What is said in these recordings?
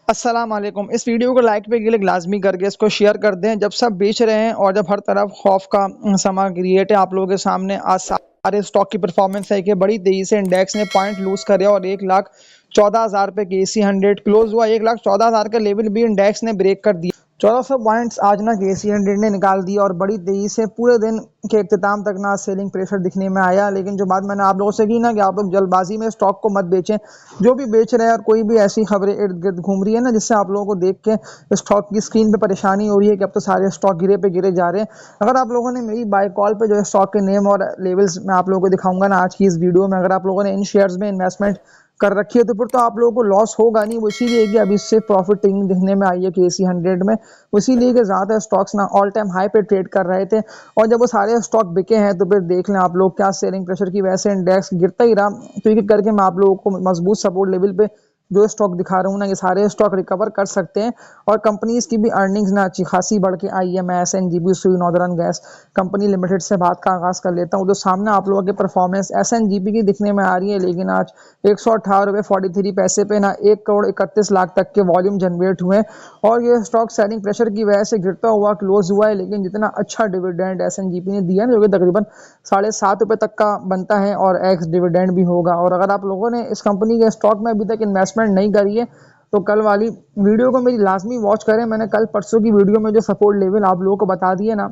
अस्सलाम वालेकुम। इस वीडियो को लाइक पे क्लिक लाज़मी करके इसको शेयर कर दें। जब सब बेच रहे हैं और जब हर तरफ खौफ का समा क्रिएट है आप लोगों के सामने, आज सारे स्टॉक की परफॉर्मेंस है कि बड़ी तेज़ी से इंडेक्स ने पॉइंट लूज़ करे और 1,14,000 पे केसी 100 क्लोज हुआ। 1,14,000 का लेवल भी इंडेक्स ने ब्रेक कर दिया। 1400 पॉइंट्स आज ना केसी 100 ने निकाल दिया और बड़ी तेज़ी से पूरे दिन के इख्तिताम तक ना सेलिंग प्रेशर दिखने में आया। लेकिन जो बात मैंने आप लोगों से की ना कि आप लोग जल्दबाजी में स्टॉक को मत बेचें। जो भी बेच रहे हैं और कोई भी ऐसी खबरें इर्द गिर्द घूम रही है ना जिससे आप लोगों को देख के स्टॉक की स्क्रीन पे परेशानी हो रही है कि अब तो सारे स्टॉक गिरे पे गिरे जा रहे हैं। अगर आप लोगों ने मेरी बाय कॉल पे जो है स्टॉक के नेम और लेवल्स मैं आप लोगों को दिखाऊंगा ना आज की इस वीडियो में, अगर आप लोगों ने इन शेयर्स में इन्वेस्टमेंट कर रखी है तो फिर तो आप लोगों को लॉस होगा नहीं। वो इसीलिए कि अभी इससे प्रॉफिट टेकिंग दिखने में आई है केसी 100 में। वो इसीलिए कि ज़्यादा स्टॉक्स ना ऑल टाइम हाई पे ट्रेड कर रहे थे और जब वो सारे स्टॉक बिके हैं तो फिर देख लें आप लोग क्या सेलिंग प्रेशर की वजह से इंडेक्स गिरता ही रहा। तो एक करके मैं आप लोगों को मजबूत सपोर्ट लेवल पे जो स्टॉक दिखा रहा हूँ ना ये सारे स्टॉक रिकवर कर सकते हैं और कंपनीज की भी अर्निंग्स ना अच्छी खासी बढ़ के आई है। मैं एसएनजीपी सुई नॉर्दर्न गैस कंपनी लिमिटेड से बात का आगाज कर लेता हूँ। तो सामने आप लोगों के परफॉर्मेंस एसएनजीपी की दिखने में आ रही है, लेकिन आज 118 रुपये 43 पैसे पे ना 1,31,00,000 तक के वॉल्यूम जनरेट हुए और ये स्टॉक सेलिंग प्रेशर की वजह से गिरता हुआ क्लोज हुआ है। लेकिन जितना अच्छा डिविडेंड एसएनजीपी ने दिया ना जो कि तकरीबन 7.5 रुपये तक का बनता है और एक्स डिविडेंड भी होगा। और अगर आप लोगों ने इस कंपनी के स्टॉक में अभी तक इन्वेस्टमेंट नहीं करी है तो कल वाली वीडियो को मेरी लाजमी वॉच करें। मैंने कल परसों की वीडियो में जो सपोर्ट लेवल आप लोगों को बता दिए ना,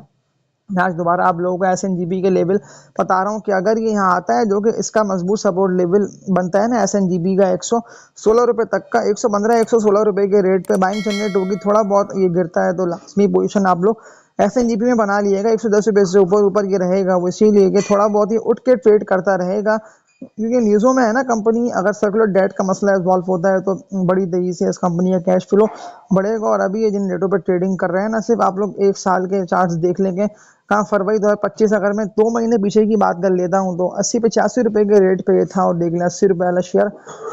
मैं आज दोबारा आप लोगों को एसएनजीबी के लेवल बता रहा हूँ कि अगर ये यहाँ आता है जो कि इसका मजबूत सपोर्ट लेवल बनता है ना एसएनजीबी का 116 रुपये तक का, 115 116 रुपये के रेट पे बाइंग जनरेट होगी। थोड़ा बहुत ये गिरता है तो लाजमी पोजीशन आप लोग एसएनजीबी में बना लिएगा। 110 रुपये से ऊपर ऊपर ये रहेगा, वो इसीलिए कि थोड़ा बहुत ही उठ के ट्रेड करता रहेगा। क्योंकि न्यूज़ों में है ना कंपनी अगर सर्कुलर डेट का मसला इन्वॉल्व होता है तो बड़ी तेजी से इस कंपनी का कैश फ्लो बढ़ेगा। और अभी ये जिन रेटों पर ट्रेडिंग कर रहे हैं ना, सिर्फ आप लोग एक साल के चार्ट्स देख लेंगे। कहाँ फरवरी 2025 अगर मैं 2 महीने पीछे की बात कर लेता हूँ तो 80-85 रुपये के रेट पे ये था और देख लें 80 रुपये वाला शेयर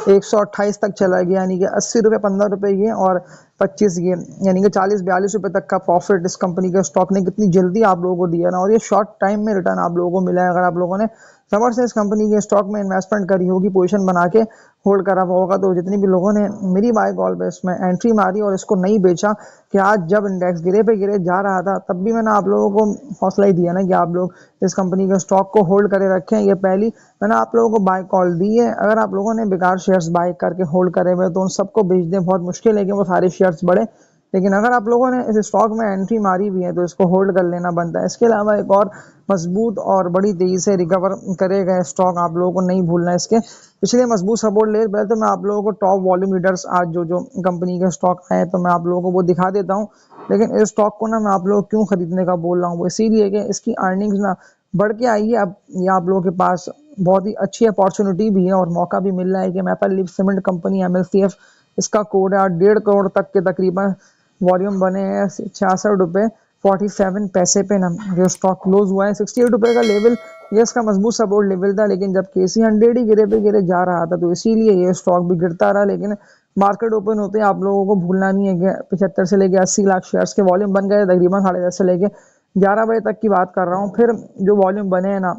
128 तक चला गया, यानी कि 80 रुपये 15 रुपये ये और 25 ये, यानी कि 40-42 रुपये तक का प्रॉफिट इस कंपनी के स्टॉक ने कितनी जल्दी आप लोगों को दिया ना। और ये शॉर्ट टाइम में रिटर्न आप लोगों को मिला है। अगर आप लोगों ने समर से इस कंपनी के स्टॉक में इन्वेस्टमेंट करी होगी, पोजीशन बना के होल्ड करा हुआ होगा, तो जितनी भी लोगों ने मेरी बाय कॉल पे इसमें एंट्री मारी और इसको नहीं बेचा कि आज जब इंडेक्स गिरे पे गिरे जा रहा था तब भी मैंने आप लोगों को हौसला ही दिया ना कि आप लोग इस कंपनी के स्टॉक को होल्ड करे रखें। ये पहली मैंने आप लोगों को बाय कॉल दी है। अगर आप लोगों ने बेकार शेयर्स बाय करके होल्ड करे हुए तो उन सबको बेच दें, बहुत मुश्किल है कि वो सारे शेयर्स बढ़े। लेकिन अगर आप लोगों ने इस स्टॉक में एंट्री मारी हुई है तो इसको होल्ड कर लेना बनता है। इसके अलावा एक और मजबूत और बड़ी तेजी से रिकवर करेगा स्टॉक आप लोगों को नहीं भूलना है। इसके पिछले मजबूत सपोर्ट ले पहले तो मैं आप लोगों को टॉप वॉल्यूम लीडर्स आज जो जो कंपनी के स्टॉक आए तो मैं आप लोगों को वो दिखा देता हूँ। लेकिन इस स्टॉक को ना मैं आप लोग क्यों खरीदने का बोल रहा हूँ, वो इसीलिए कि इसकी अर्निंग्स ना बढ़ के आई है। अब ये आप लोगों के पास बहुत ही अच्छी अपॉर्चुनिटी भी है और मौका भी मिल रहा है कि मैपल लीफ सीमेंट कंपनी एमएलसीएफ इसका कोड है और 1.5 करोड़ तक के तकरीबन वॉल्यूम बने हैं 66 रुपये 47 पैसे पे ना जो स्टॉक क्लोज हुआ है। 68 रुपये का लेवल ये इसका मजबूत सपोर्ट लेवल था, लेकिन जब केसी 100 ही गिरे पे गिरे जा रहा था तो इसीलिए ये स्टॉक भी गिरता रहा। लेकिन मार्केट ओपन होते हैं आप लोगों को भूलना नहीं है कि 75 से लेके 80 लाख शेयर्स के वॉल्यूम बन गए तकरीबन 10:30 से लेके 11 बजे तक की बात कर रहा हूँ। फिर जो वॉल्यूम बने हैं ना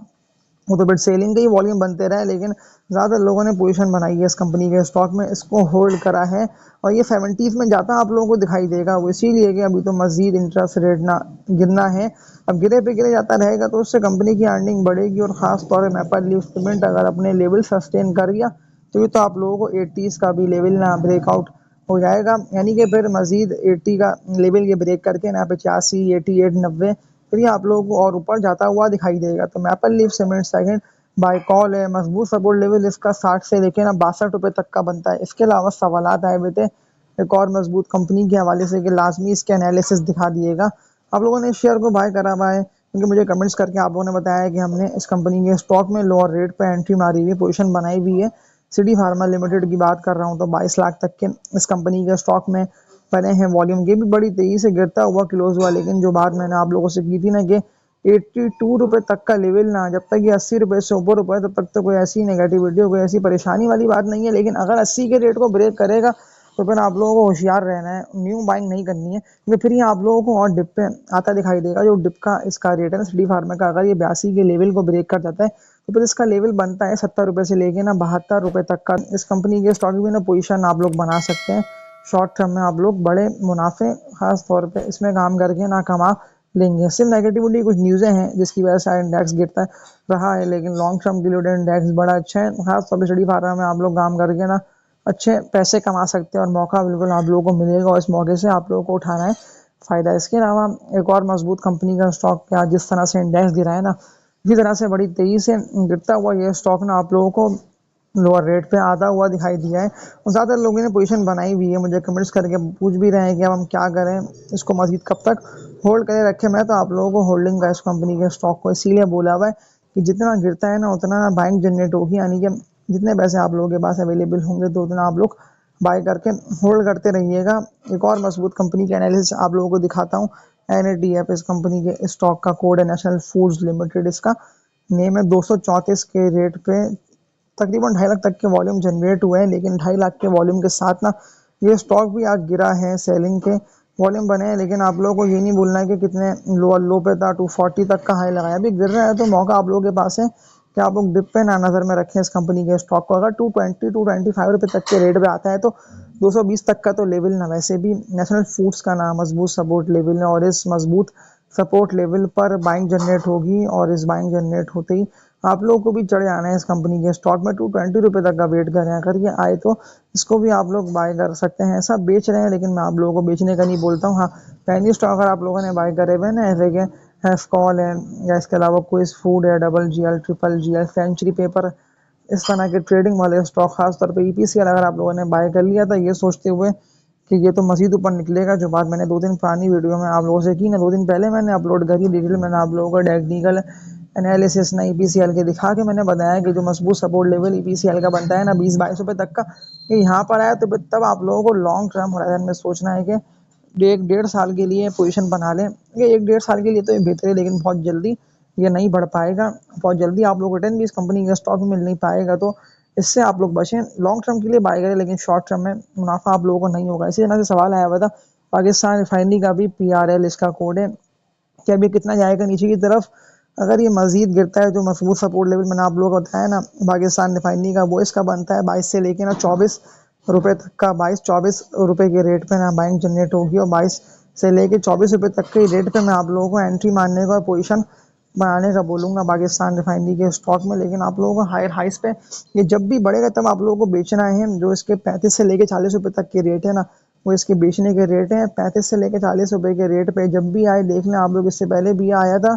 वो तो फिर सेलिंग के ही वॉल्यूम बनते रहे, लेकिन ज़्यादा लोगों ने पोजीशन बनाई है इस कंपनी के स्टॉक में, इसको होल्ड करा है और ये 70s में जाता आप लोगों को दिखाई देगा। वो इसीलिए कि अभी तो मजीद इंटरेस्ट रेट ना गिरना है। अब गिरे पे गिरे जाता रहेगा तो उससे कंपनी की अर्निंग बढ़ेगी और ख़ास तौर पर मैपल लीफ सीमेंट अगर अपने लेवल सस्टेन कर गया तो ये तो आप लोगों को 80s का भी लेवल ना ब्रेकआउट हो जाएगा, यानी कि फिर मजीद 80 का लेवल ये ब्रेक करके ना 85 88 90 फिर ये आप लोगों को और ऊपर जाता हुआ दिखाई देगा। तो maple leaf cement second by call है। मजबूत सपोर्ट लेवल इसका 60 से लेके ना 62 रुपये तक का बनता है। इसके अलावा सवालात आए हुए थे एक और मजबूत कंपनी के हवाले से कि लाजमी इसके एनालिसिस दिखा दिएगा। आप लोगों ने इस शेयर को बाय करा हुआ है क्योंकि मुझे कमेंट्स करके आप लोगों ने बताया कि हमने इस कंपनी के स्टॉक में लोअर रेट पर एंट्री मारी हुई पोजीशन बनाई हुई है। सिटी फार्मा लिमिटेड की बात कर रहा हूँ तो 22 लाख तक के इस कंपनी के स्टॉक में बने हैं वॉल्यूम। ये भी बड़ी तेजी से गिरता हुआ क्लोज हुआ, लेकिन जो बात मैंने आप लोगों से की थी ना कि 82 रुपये तक का लेवल ना जब तक ये 80 रुपये से ऊपर ऊपर तब तक तो कोई ऐसी नेगेटिविटी कोई ऐसी परेशानी वाली बात नहीं है। लेकिन अगर 80 के रेट को ब्रेक करेगा तो फिर आप लोगों को होशियार रहना है, न्यू बाइंग नहीं करनी है क्योंकि फिर ये आप लोगों को और डिप पे आता दिखाई देगा। जो डिप का इसका रेट है ना सिटी फार्मा का, अगर ये 82 के लेवल को ब्रेक कर जाता है तो फिर इसका लेवल बनता है 70 रुपये से लेके ना 72 रुपये तक का। इस कंपनी के स्टॉक भी ना पोजीशन आप लोग बना सकते हैं शॉर्ट टर्म में आप लोग बड़े मुनाफे खास तौर पे इसमें काम करके ना कमा लेंगे। सिर्फ नेगेटिविटी कुछ न्यूज़ें हैं जिसकी वजह से इंडेक्स गिरता रहा है, लेकिन लॉन्ग टर्म के लिए इंडेक्स बड़ा अच्छा है। खास तौर पे स्टडी फार्मा में आप लोग काम करके ना अच्छे पैसे कमा सकते हैं और मौका बिल्कुल आप लोगों को मिलेगा और इस मौके से आप लोगों को उठाना है फ़ायदा। इसके अलावा एक और मजबूत कंपनी का स्टॉक क्या जिस तरह से इंडेक्स गिरा है ना, इसी तरह से बड़ी तेज़ी से गिरता हुआ ये स्टॉक ना आप लोगों को लोअर रेट पे आता हुआ दिखाई दिया है और ज़्यादातर लोगों ने पोजीशन बनाई हुई है। मुझे कमेंट्स करके पूछ भी रहे हैं कि अब हम क्या करें, इसको मज़ीद कब तक होल्ड करे रखें। मैं तो आप लोगों को होल्डिंग का इस कंपनी के स्टॉक को इसीलिए बोला हुआ है कि जितना गिरता है ना उतना बाइंग जनरेट होगी, यानी कि जितने पैसे आप लोगों के पास अवेलेबल होंगे तो उतना आप लोग बाय करके होल्ड करते रहिएगा। एक और मजबूत कंपनी के एनालिसिस आप लोगों को दिखाता हूँ। NADF इस कंपनी के स्टॉक का कोड है, नेशनल फूड्स लिमिटेड इसका नेम है। 234 के रेट पे तकरीबन 2.5 लाख तक के वॉल्यूम जनरेट हुए हैं, लेकिन 2.5 लाख के वॉल्यूम के साथ ना ये स्टॉक भी आज गिरा है। सेलिंग के वॉल्यूम बने हैं, लेकिन आप लोगों को ये नहीं बोलना है कि कितने लो पे था। 240 तक का हाई लगाया, अभी गिर रहा है तो मौका आप लोगों के पास है कि आप लोग डिप पे ना नज़र में रखें इस कंपनी के स्टॉक को। अगर 225 तक के रेट पे आता है तो 220 तक का तो लेवल ना वैसे भी नेशनल फूड्स का ना मजबूत सपोर्ट लेवल है और इस मजबूत सपोर्ट लेवल पर बाइंग जनरेट होगी और इस बाइंग जनरेट होते ही आप लोगों को भी चढ़ जाना है इस कंपनी के स्टॉक में। 220 तक का वेट करें, अगर ये आए तो इसको भी आप लोग बाय कर सकते हैं। ऐसा बेच रहे हैं लेकिन मैं आप लोगों को बेचने का नहीं बोलता हूँ। हाँ, पैनी स्टॉक अगर आप लोगों ने बाय करे हुए ना, ऐसे के हैफकॉल है या इसके अलावा कोई फूड है, WGL, GGL, सेंचुरी पेपर, इस तरह के ट्रेडिंग वाले स्टॉक खासतौर पर EPCL अगर आप लोगों ने बाय कर लिया था ये सोचते हुए कि ये तो मजीद ऊपर निकलेगा, जो बात मैंने 2 दिन पुरानी वीडियो में आप लोगों से की ना, 2 दिन पहले मैंने अपलोड करी डिटेल, मैंने आप लोगों को टेक्निकल एनालिसिस ना EPCL के दिखा के मैंने बताया कि जो मजबूत सपोर्ट लेवल EPCL का बनता है ना 20-22 रुपये तक का, ये यहाँ पर आया तो तब आप लोगों को लॉन्ग टर्म होराइजन में सोचना है कि 1-1.5 साल के लिए पोजीशन बना लें। ये 1-1.5 साल के लिए तो ये बेहतर है, लेकिन बहुत जल्दी ये नहीं बढ़ पाएगा। बहुत जल्दी आप लोग रिटर्न भी इस कंपनी का स्टॉक मिल नहीं पाएगा, तो इससे आप लोग बचें। लॉन्ग टर्म के लिए बाय करें, लेकिन शॉर्ट टर्म में मुनाफा आप लोगों को नहीं होगा। इसी तरह से सवाल आया हुआ था पाकिस्तान रिफाइनरी का भी, PRL इसका कोड है, कि अभी कितना जाएगा नीचे की तरफ। अगर ये मजीद गिरता है जो मजबूत सपोर्ट लेवल मैंने आप लोगों को बताया ना पाकिस्तान रिफाइनरी का, वो इसका बनता है 22 से लेके ना 24 रुपये तक का। 22-24 रुपये के रेट पे ना बाइंग जनरेट होगी और 22 से लेके 24 रुपये तक के रेट पे मैं आप लोगों को एंट्री मारने का, पोजीशन बनाने का बोलूँगा पाकिस्तान रिफाइनरी के स्टॉक में। लेकिन आप लोगों को हायर हाइस पे ये जब भी बढ़ेगा तब आप लोगों को बेचना है। जो इसके 35 से लेके 40 रुपये तक के रेट है ना, वो इसके बेचने के रेट हैं। 35 से लेके 40 रुपये के रेट पे जब भी आए देख लें आप लोग। इससे पहले भी आया था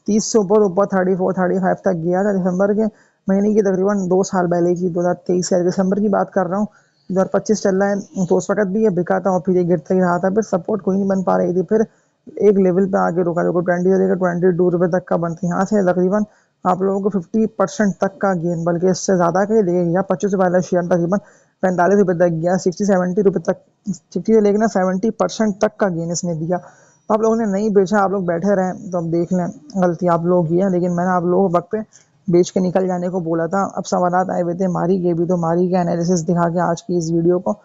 30 से ऊपर 34-35 तक गया था दिसंबर के महीने की, तकरीबन 2 साल पहले की, 2023 के दिसंबर की बात कर रहा हूँ। 2025 चल रहा है तो उस वक्त भी ये बिका था और फिर ये गिरता ही रहा था। फिर सपोर्ट कोई नहीं बन पा रही थी, फिर एक लेवल पे आके रुका जो 20 से लेकर 22 रुपये तक का बनता है। यहाँ से तकरीबन आप लोगों को 50% तक का गेन, बल्कि इससे ज़्यादा का ही ले गया। 25 वाला शेयर तकरीबन 45 रुपये तक गया, 60-70 रुपये तक, 60 से लेकर 70% तक का गेन इसने दिया। आप लोगों ने नहीं बेचा, आप लोग बैठे रहें, तो अब देख लें गलती आप लोगों की है। लेकिन मैंने आप लोगों को वक्त पे बेच के निकल जाने को बोला था। अब सवालात आए हुए थे मारी के भी, तो मारी का एनालिसिस दिखा के आज की इस वीडियो को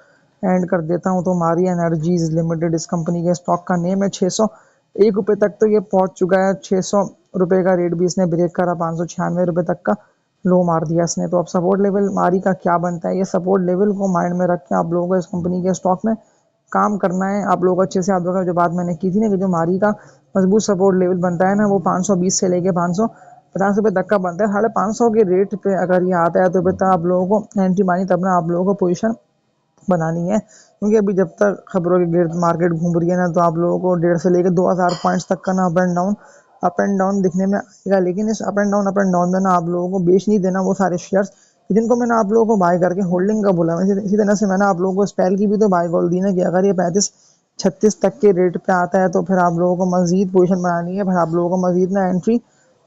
एंड कर देता हूँ। तो मारी एनर्जीज लिमिटेड इस कंपनी के स्टॉक का नेम है। 601 रुपये तक तो ये पहुंच चुका है। 600 रुपये का रेट भी इसने ब्रेक करा, 596 रुपये तक का लो मार दिया इसने। तो अब सपोर्ट लेवल मारी का क्या बनता है, ये सपोर्ट लेवल को माइंड में रख के आप लोगों को इस कंपनी के स्टॉक में काम करना है। आप लोग अच्छे से याद रखा जो बात मैंने की थी ना, कि जो मारी का मजबूत सपोर्ट लेवल बनता है ना, वो 520 से लेके 550 रुपये तक का बनता है। 550 के रेट पे अगर ये आता है तो फिर तब आप लोगों को एंट्री मानी, तब ना आप लोगों को पोजीशन बनानी है। क्योंकि अभी जब तक खबरों के गिर्द मार्केट घूम रही है ना, तो आप लोगों को 1.5 से लेकर 2000 पॉइंट्स तक का ना अप एंड डाउन दिखने में आएगा। लेकिन इस अप एंड डाउन में ना आप लोगों को बेच नहीं देना वो सारे शेयर्स जिनको मैंने आप लोगों को बाय करके होल्डिंग का बोला। इसी तरह से मैंने आप लोगों को स्पेल की भी तो बाय कॉल दी ना, कि अगर ये 35-36 तक के रेट पे आता है तो फिर आप लोगों को मजीद पोजीशन बनानी है, फिर आप लोगों को मजीद ना एंट्री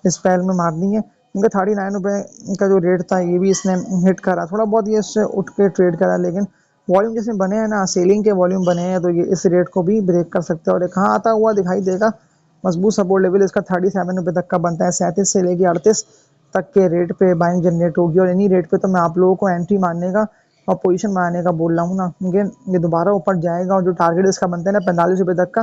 स्पेल में मारनी है। क्योंकि 39 रुपये का जो रेट था ये भी इसने हिट करा, थोड़ा बहुत ये इससे उठ के ट्रेड करा, लेकिन वॉल्यूम जिसमें बने हैं ना, सेलिंग के वॉल्यूम बने हैं, तो ये इस रेट को भी ब्रेक कर सकते हैं। और ये कहाँ आता हुआ दिखाई देगा, मजबूत सपोर्ट लेवल इसका 37 रुपये तक का बनता है। 37 से लेके 38 तक के रेट पे बाइंग जनरेट होगी और इन्हीं रेट पे तो मैं आप लोगों को एंट्री मारने का और पोजीशन बनाने का बोल रहा हूँ ना, क्योंकि ये दोबारा ऊपर जाएगा। और जो टारगेट इसका बनता है ना 45 रुपये तक का,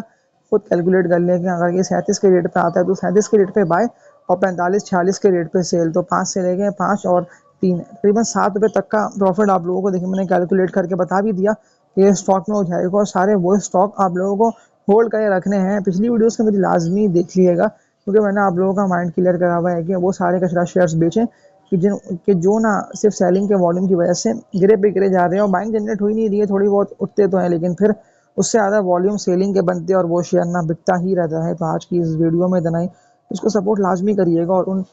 खुद कैलकुलेट कर लें कि अगर ये 37 के रेट पे आता है तो 37 के रेट पे बाय और 45-46 के रेट पे सेल, तो 5 से लेके 5 और 3 तकरीबन 7 रुपये तक का प्रॉफिट आप लोगों को। देखिए मैंने कैलकुलेट करके बता भी दिया ये स्टॉक में हो जाएगा और सारे वो स्टॉक आप लोगों को होल्ड करके रखने हैं। पिछली वीडियोस में मेरी लाजमी देख लीजिएगा, क्योंकि मैंने आप लोगों का माइंड क्लियर करा हुआ है कि वो सारे कचरा शेयर्स बेचें कि जो ना सिर्फ सेलिंग के वॉल्यूम की वजह से गिरे पे गिरे जा रहे हैं और बाइंग जनरेट हो ही नहीं रही है। थोड़ी बहुत उठते तो हैं, लेकिन फिर उससे ज़्यादा वॉल्यूम सेलिंग के बनते हैं और वो शेयर ना बिकता ही रहता है। तो आज की इस वीडियो में इतना ही। इसको सपोर्ट लाजमी करिएगा और उन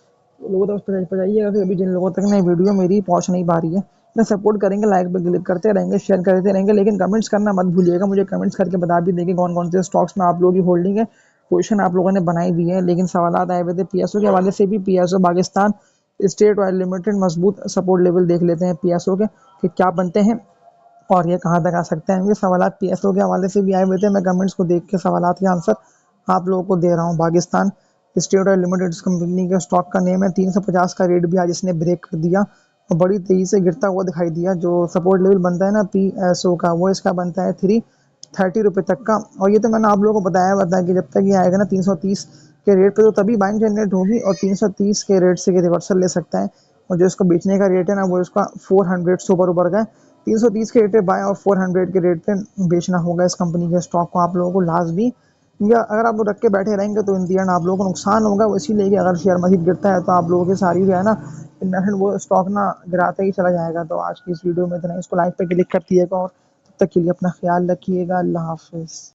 लोगों तक पहुँचाइएगा कि अभी जिन लोगों तक ना वीडियो मेरी पहुँच नहीं पा रही है। मैं सपोर्ट करेंगे, लाइक पे क्लिक करते रहेंगे, शेयर करते रहेंगे, लेकिन कमेंट्स करना मत भूलिएगा। मुझे कमेंट्स करके बता भी देंगे कौन कौन से स्टॉक्स में आप लोगों की होल्डिंग है। क्वेश्चन आप लोगों ने बनाई भी है, लेकिन सवाल आए हुए थे पीएसओ के हवाले से भी। PSO Pakistan state oil limited मजबूत सपोर्ट लेवल देख लेते हैं पीएसओ के कि क्या बनते हैं और ये कहाँ तक आ सकते हैं। ये सवाल पीएसओ के हवाले से भी आए हुए थे। मैं कमेंट्स को देख के सवाल के आंसर आप लोगों को दे रहा हूँ। पाकिस्तान स्टेट ऑयल लिमिटेड इस कंपनी के स्टॉक का नेम है। 350 का रेट भी आज इसने ब्रेक कर दिया और बड़ी तेजी से गिरता हुआ दिखाई दिया। जो सपोर्ट लेवल बनता है ना पीएसओ का, वो इसका बनता है 330 रुपये तक का। और ये तो मैंने आप लोगों को बताया कि जब तक ये आएगा ना 330 के रेट पे, तो तभी बाइंग जनरेट होगी और 330 के रेट से रिवर्सल ले सकता है। और जो इसको बेचने का रेट है ना, वो इसका 400 से ऊपर ऊपर का है। 330 के रेट पे बाय और 400 के रेट पे बेचना होगा इस कंपनी के स्टॉक को आप लोगों को लाजमी। या अगर आप लोग रख के बैठे रहेंगे तो इन दी एंड आप लोगों को नुकसान होगा। वो इसीलिए कि अगर शेयर मार्केट गिरता है तो आप लोगों की सारी जो है ना इन्वेस्टमेंट वो स्टॉक ना गिराते ही चला जाएगा। तो आज की इस वीडियो में इतना ही। इसको लाइक पे क्लिक कर दिएगा और तब तक के लिए अपना ख्याल रखिएगा। अल्लाह हाफिज़।